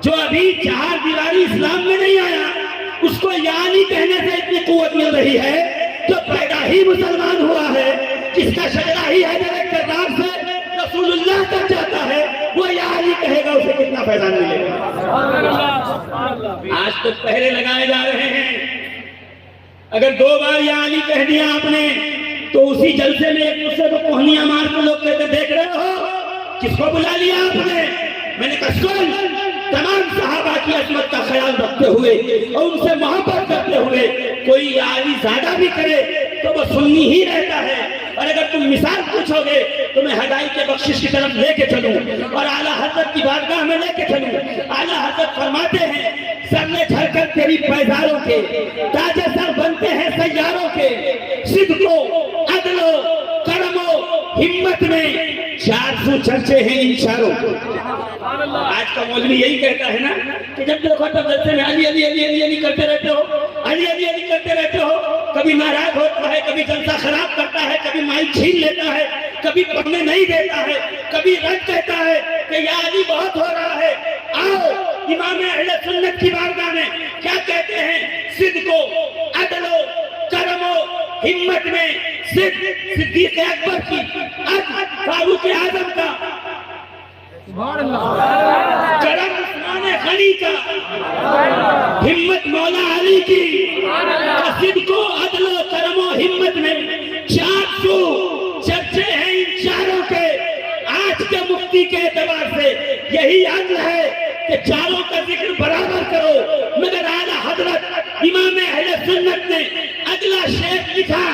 جو ابھی چہار دیواری اسلام میں نہیں آیا اس کو یعنی کہنے سے اتنی قوت مل رہی ہے، جو پیدا ہی مسلمان ہوا ہے، جس کا شجرہ ہی حجر کردار سے رسول اللہ تک جاتا ہے، وہ یعنی کہے گا، اسے کتنا فیضان ملے گا۔ آج تو پہرے لگائے جا رہے ہیں، اگر 2 بار یعنی کہہ دیا آپ نے تو اسی جلسے میں ایک دوسرے کو کوہنیاں مار کے لوگ کہتے دیکھ رہے ہو کس کو بلا لیا آپ نے؟ میں نے کہا سن، تمام صحابہ کی عظمت کا خیال رکھتے ہوئے اور ان سے محبت کرتے ہوئے کوئی یعنی زیادہ بھی کرے تو وہ سنی ہی رہتا ہے، اور اگر تم مثال پوچھو گے تو میں ہدایت کے بخشش کی طرف لے کے چلوں اور اعلیٰ حضرت کی بارگاہ میں لے کے چلوں۔ اعلیٰ حضرت فرماتے ہیں سر میں جھڑ کر تیری پیزاروں کے تاج سر بنتے ہیں سیاروں کے، صدق و عدل و کرم و ہمت میں 400 چرچے ہیں ان چاروں کو۔ آج کا مولوی یہی کہتا ہے نا کہ جب دیکھو تب جلسے میں علی علی علی علی علی کرتے رہتے ہو، علی علی علی کرتے رہتے ہو، کبھی ناراض ہوتا ہے، کبھی جلسہ خراب کرتا ہے، کبھی مائک چھین لیتا ہے، کبھی پڑھنے نہیں دیتا ہے، کبھی رد کہتا ہے کہ یا علی بہت ہو رہا ہے۔ آؤ امام اہل سنت کی بارگاہ میں کیا کہتے ہیں؟ صدق و عدل و کرم و ہمت میں صدیق اکبر کی، فاروق اعظم کا، کرم عثمان غنی کا، ہمت مولا علی کی، صدق و عدل و کرم و ہمت میں 400 چرچے ہیں ان چاروں کے۔ آج کے مفتی کے اعتبار سے یہی عدل ہے کہ چاروں کا ذکر برابر کرو، مگر اعلیٰ حضرت امام اہل سنت نے اگلا شعر لکھا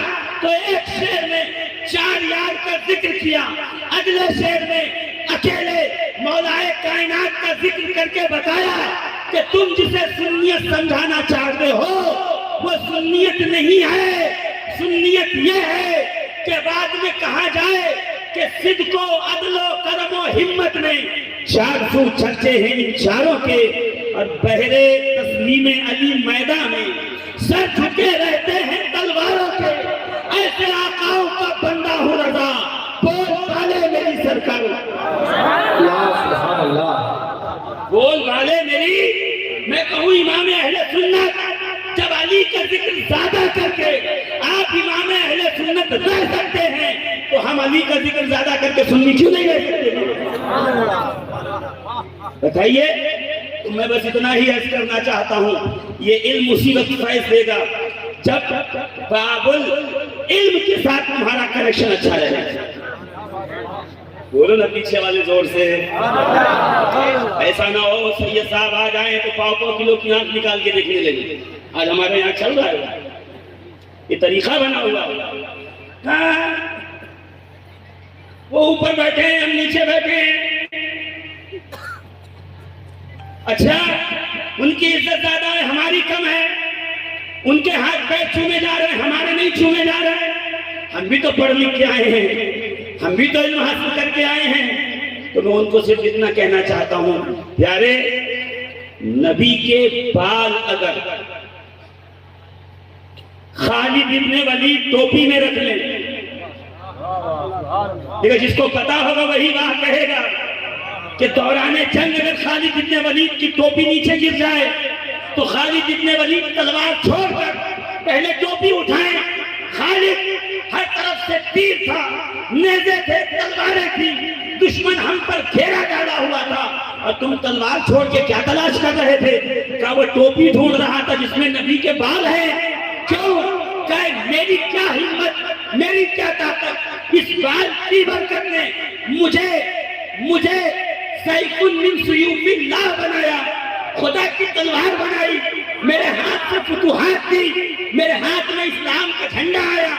تو ایک شعر میں 4 یار کا ذکر کیا، اگلے شعر میں اکیلے مولا کائنات کا ذکر کر کے بتایا کہ تم جسے سنیت سمجھانا چاہتے ہو وہ سنیت نہیں ہے، سنیت یہ ہے کہ بعد میں کہا جائے کہ صدق و عدل و کرم و ہمت میں 400 چرچے ہیں ان چاروں کے، اور بہرے تسلیم علی میدان میں سر جھکے رہتے ہیں تلواروں کے۔ ایسے آقاؤں کا بندہ ہوں رضا، بول بالے میری سرکار، بول بالے میری، میں کہوں امام اہل سنت جب علی کا ذکر زیادہ کر کے آپ امام اہل سنت رہ سکتے ہیں تو ہم علی کا ذکر زیادہ کر کے سنی کیوں نہیں رہ سکتے؟ بتائیے۔ تو میں بس اتنا ہی عرض کرنا چاہتا ہوں، یہ علم اسی وقت فیض دے گا جب باب العلم کے ساتھ تمہارا کنیکشن اچھا رہے۔ بولو نا پیچھے والے زور سے، ایسا نہ ہو سید صاحب آ جائیں تو پاؤ کلو کی آنکھ نکال کے دیکھنے لگے۔ آج ہمارے یہاں چل رہا ہے یہ طریقہ بنا ہوا، وہ اوپر بیٹھے ہیں ہم نیچے بیٹھے ہیں، اچھا ان کی عزت زیادہ ہے ہماری کم ہے، ان کے ہاتھ پیر چومے جا رہے ہیں ہمارے نہیں چومے جا رہے ہیں۔ ہم بھی تو پڑھ لکھ کے آئے ہیں، ہم بھی تو علم حاصل کر کے آئے ہیں، تو میں ان کو صرف اتنا کہنا چاہتا ہوں، پیارے نبی کے بال اگر خالد ابن ولید ٹوپی میں رکھ لیں، دیکھو جس کو پتا ہوگا وہی واہ کہے گا کہ دوران جنگ اگر خالد ابن ولید کی ٹوپی نیچے گر جائے تو خالد ابن ولید تلوار چھوڑ کر پہلے ٹوپی اٹھائیں۔ خالد ہر طرف سے تیر تھا، نیزے تھے، تلواریں تھی، دشمن ہم پر گھیرا ڈالا ہوا تھا، اور تم تلوار چھوڑ کے کیا تلاش کر رہے تھے؟ کہا وہ ٹوپی ڈھونڈ رہا تھا جس میں نبی کے بال ہیں۔ کیوں؟ کہ میری کیا ہمت، میری کیا طاقت، اس بال کی برکت نے مجھے سیف من سیوف اللہ بنایا، خدا کی تلوار بنائی، میرے ہاتھ سے فتوحات دی، میرے ہاتھ میں اسلام کا جھنڈا آیا،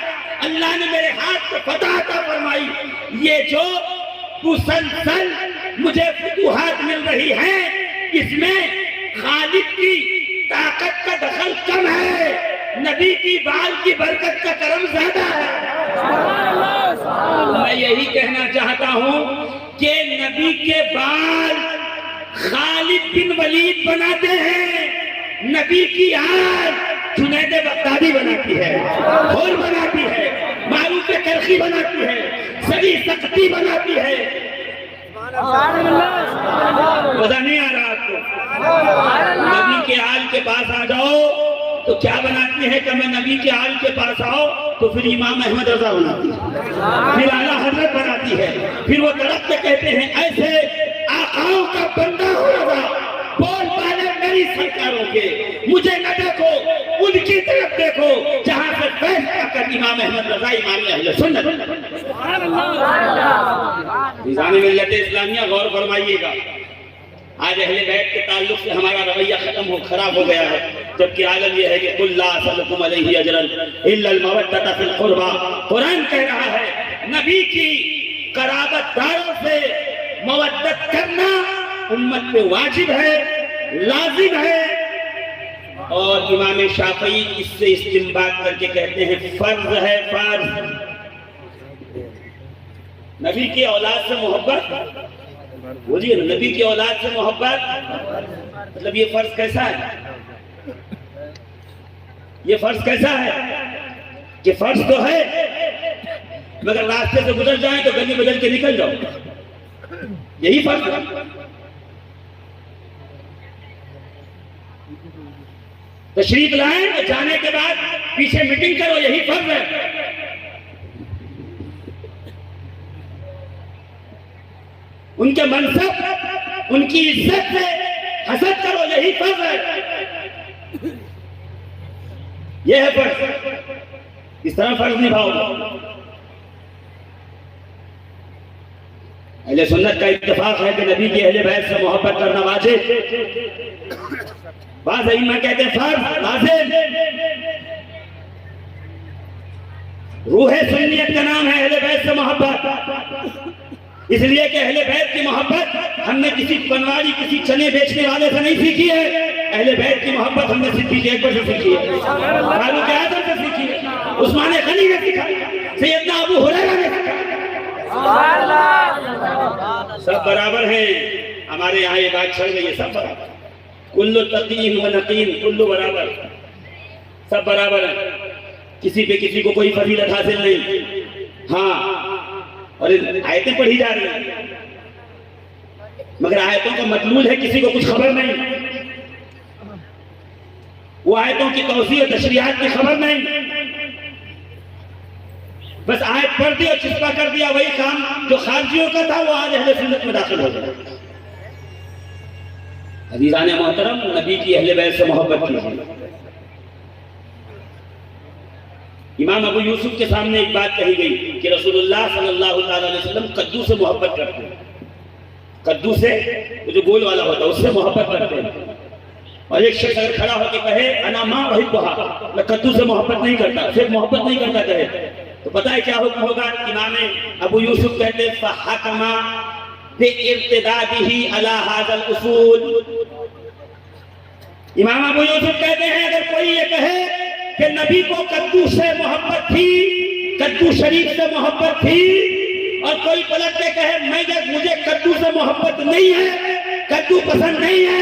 اللہ نے میرے ہاتھ کو فتح عطا فرمائی۔ یہ جو مسلسل مجھے فتوحات مل رہی ہے اس میں خالد کی طاقت کا دخل کم ہے، نبی کی بال کی برکت کا کرم زیادہ ہے۔ میں یہی کہنا چاہتا ہوں کہ نبی کے بال خالد بن ولید بناتے ہیں، نبی کی آنکھ جنید بغدادی بناتی ہے، خور بناتی ہے، معروف کرخی بناتی ہے، سری سختی بناتی ہے۔ مزہ نہیں آ رہا آپ کو؟ نبی کے آل کے پاس آ جاؤ تو کیا بناتی ہے کہ میں نبی کے آل کے پاس آؤ تو پھر امام احمد رضا بناتی ہے، پھر اعلیٰ حضرت بناتی ہے، پھر وہ تڑپ کے کہتے ہیں ایسے آقاؤں کا بندہ ہو رضا، بول پالے میری سرکاروں کے، مجھے نہ دیکھو ان کی طرف دیکھو جہاں سے فیصلہ کر امام احمد رضا امام اہل سنت۔ میزان ملت اسلامیہ غور فرمائیے گا، آج اہل بیت کے تعلق سے ہمارا رویہ خراب ہو گیا ہے، جبکہ عالم یہ ہے کہ قل لا اسألکم علیہ اجرا الا المودۃ فی القربى۔ قرآن کہہ رہا ہے نبی کی قرابت داروں سے مودت کرنا امت پہ واجب ہے، لازم ہے، اور امام شافعی اس سے استنباط کر کے کہتے ہیں فرض ہے، فرض۔ نبی کی اولاد سے محبت، بولیے نا، نبی کی اولاد سے محبت، مطلب یہ فرض کیسا ہے؟ یہ فرض کیسا ہے کہ فرض تو ہے مگر راستے سے گزر جائیں تو گلی بدل کے نکل جاؤ، یہی فرض ہے۔ تشریف لائیں اور جانے کے بعد پیچھے میٹنگ کرو، یہی فرض ہے۔ ان کے منصب، ان کی عزت سے حسد کرو، یہی فرض ہے۔ یہ ہے فرض، اس طرح فرض نبھاؤ۔ اہل سنت کا اتفاق ہے کہ نبی کی اہل بیت سے محبت کرنا واجب، بعض ائمہ کہتے ہیں فرض، لازم۔ روح سنیت کا نام ہے اہل بیت سے محبت، اس لیے کہ اہل بیت کی محبت ہم نے کسی پنواری، کسی چنے بیچنے والے سے نہیں سیکھی ہے، اہل بیت کی محبت ہم نے صدیق اکبر سے سیکھی ہے، فاروق اعظم سے سیکھی ہے، عثمان غنی نے سیکھا، سیدنا ابو ہریرہ نے سیکھا۔ سب برابر ہیں، ہمارے یہاں یہ بات چل رہی ہے، سب برابر، کل تقیم و نقیم، کل برابر، سب برابر ہیں، کسی پہ کسی کو کوئی فضیلت حاصل نہیں۔ ہاں، اور آیتیں پڑھی جا رہی ہیں مگر آیتوں کا مطلول ہے کسی کو کچھ خبر نہیں، وہ آیتوں کی توضیح و تشریحات کی خبر نہیں، بس آیت پڑھ دی اور چسپا کر دیا، وہی کام جو خارجیوں کا تھا وہ آج اہل سنت میں داخل ہو گیا۔ عزیزان محترم، نبی کی اہل بیت سے محبت کیجیے۔ امام ابو یوسف کے سامنے ایک بات کہی گئی کہ رسول اللہ صلی اللہ علیہ وسلم کدو سے محبت کرتے ہیں، کدو سے، جو گول والا ہوتا ہے اس سے محبت کرتے ہیں، اور ایک شخص اگر کھڑا ہو کے کہے انا ما احبھا، میں کدو سے محبت نہیں کرتا، صرف محبت نہیں کرتا کہے، تو پتہ ہے کیا حکم ہوگا؟ امام ابو یوسف کہتے ہیں فحکم بارتدادہ علی ھذا الاصول۔ امام ابو یوسف کہتے ہیں اگر کوئی یہ کہے کہ نبی کو کدو سے محبت تھی، کدو شریف سے محبت تھی، اور کوئی پلٹ کے کہے مجھے کدو سے محبت نہیں ہے، کدو پسند نہیں ہے،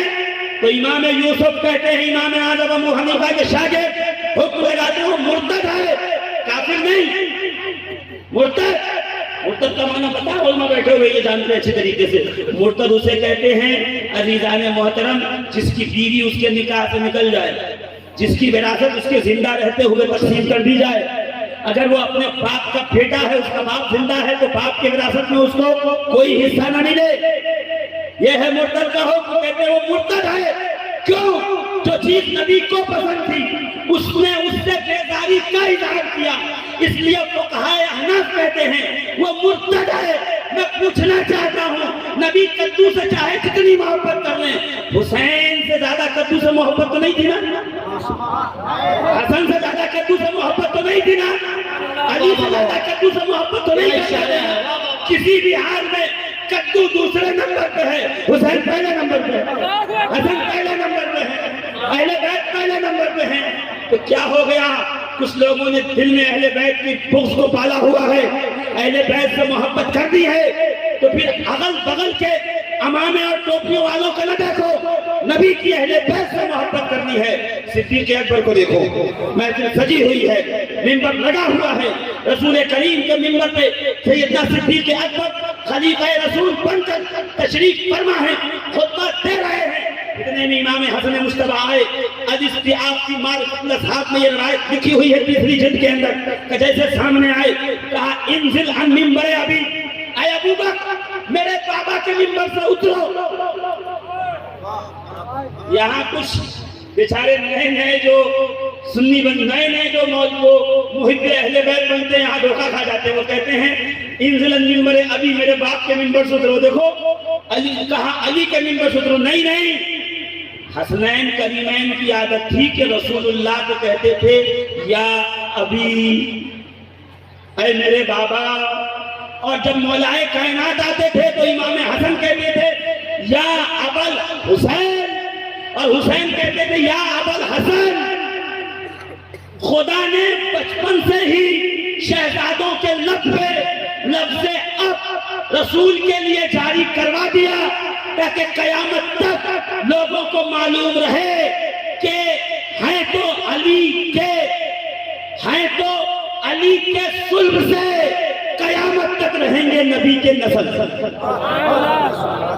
تو امام یوسف کہتے ہیں، امام اعظم ابو حنیفہ کے شاگرد حکم لگاتے ہیں مرتد ہے، کافر نہیں، مرتد۔ مرتد کا معنی پتہ ہے؟ علماء بیٹھے ہوئے یہ جانتے ہیں اچھے طریقے سے، مرتد اسے کہتے ہیں عزیزان محترم جس کی بیوی اس کے نکاح سے نکل جائے، جس کی وراثت اس کے زندہ رہتے ہوئے تقسیم کر دی جائے، اگر وہ اپنے باپ کا بیٹا ہے، اس کا باپ زندہ ہے، تو باپ کی وراثت میں اس کو کوئی حصہ نہ ملے، یہ ہے مرتد کا حکم۔ کہتے ہیں وہ مرتد ہے، کیوں؟ جو چیز نبی کو پسند تھی اس نے اس سے بیزاری کا اظہار کیا، اس لیے فقہائے احناف کہتے ہیں وہ مرتد ہے۔ میں پوچھنا چاہتا ہوں، نبی کدو سے چاہے کتنی محبت کر لیں، حسین سے زیادہ کدو سے محبت تو نہیں تھی نا، حسن سے زیادہ کدو سے محبت تو نہیں تھی نا، علی سے زیادہ کدو سے محبت تو نہیں تھی۔ کسی بھی حال میں کدو دوسرے نمبر پہ ہے، حسین پہلے نمبر پہ ہے، حسن پہلے نمبر پہ ہے، اہل بیت پہلے نمبر پہ ہیں۔ تو کیا ہو گیا؟ کچھ لوگوں نے دل میں اہل بیت کی بغض کو پالا ہوا ہے، اہل بیت سے محبت کر دی ہے، تو پھر اغل بغل کے امامے اور ٹوپیوں والوں کو نہ دیکھو، نبی کی اہل بیت سے محبت کرنی ہے۔ صدیق اکبر کو دیکھو، محفل سجی ہوئی ہے، منبر لگا ہوا ہے، رسول کریم کے منبر پہ سیدنا صدیق اکبر خلیفہ رسول بن کر تشریف فرما ہے، خطبہ دے رہے ہیں، اتنے میں امام حسن مجتبی آئے. الاستیعاب کی معرفت الاصحاب میں یہ روایت لکھی ہوئی ہے 3 جلد کے اندر کہ جیسے سامنے آئے کہا انزل عن منبر ابی، اے ابو بکر میرے بابا کے منبر سے اترو. یہاں کچھ بیچارے نئے جو سنی نئے جو محب اہل بیت بنتے ہیں یہاں دھوکہ کھا جاتے ہیں. وہ کہتے ہیں انزل عن منبر ابی، میرے باپ کے منبر سے اترو. دیکھو علی کہا علی کے منبر سے اترو. نہیں حسنین کریمین کی عادت تھی کہ رسول اللہ کو کہتے تھے یا ابی، اے میرے بابا. اور جب مولائے کائنات آتے تھے تو امام حسن کہتے تھے یا ابل حسین، اور حسین کہتے تھے یا ابل حسن. خدا نے بچپن سے ہی شہزادوں کے لب پہ لفظ اب رسول کے لیے جاری کروا دیا تاکہ قیامت تک لوگوں کو معلوم رہے کہ ہیں تو علی کے صلب سے قیامت تک رہیں گے نبی کے نسل.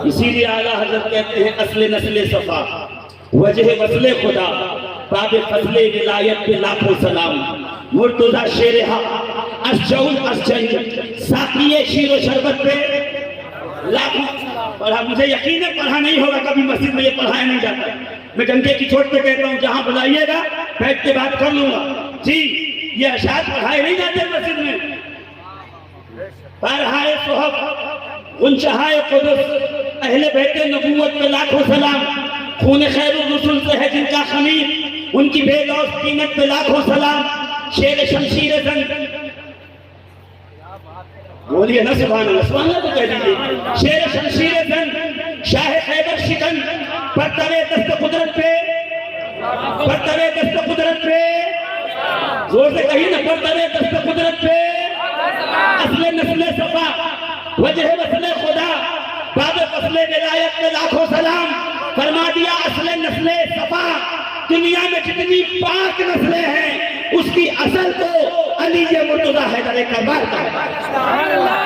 اسی لیے اعلیٰ حضرت کہتے ہیں اصل نسل صفا، وجہ وصل خدا، باب فضل ولایت پہ لاکھوں سلام. مرتضی شیر حق اشجعل اشجعی، ساقی شیر و شربت پہ لاکھوں پڑھا. مجھے یقین ہے پڑھا نہیں ہوگا کبھی، مسجد میں یہ پڑھایا نہیں جاتا. میں ڈنڈے کی چوٹ پہ کہتا ہوں جہاں بلائیے گا بیٹھ کے بات کر لوں گا. جی یہ اشعار پڑھائے نہیں جاتے مسجد میں. پرہائے صحف غنچہائے قدس، اہل بیت نبوت پہ لاکھوں سلام. خون خیر الرسل سے ہے جن کا خمیر، ان کی بے لوث قیمت پہ لاکھوں سلام. شیر شمشیر زن، بولیے نا سبحان اللہ، سبحان اللہ تو کہہ دیجیے. شیر شمشیر زن، شاہ خیبر شکن، پرتوے دست قدرت پہ، پرتوے دست قدرت پہ، زور سے کہیے نا، پرتوے دست قدرت پہ. اصل نسل صفا، وجہ وصل خدا، باب فصل ولایت پہ لاکھوں سلام. فرما دیا اصل نسل صفا، دنیا میں جتنی پاک نسلیں ہیں اس کی اصل تو علی مرتضی حیدر کربلا کا ہے.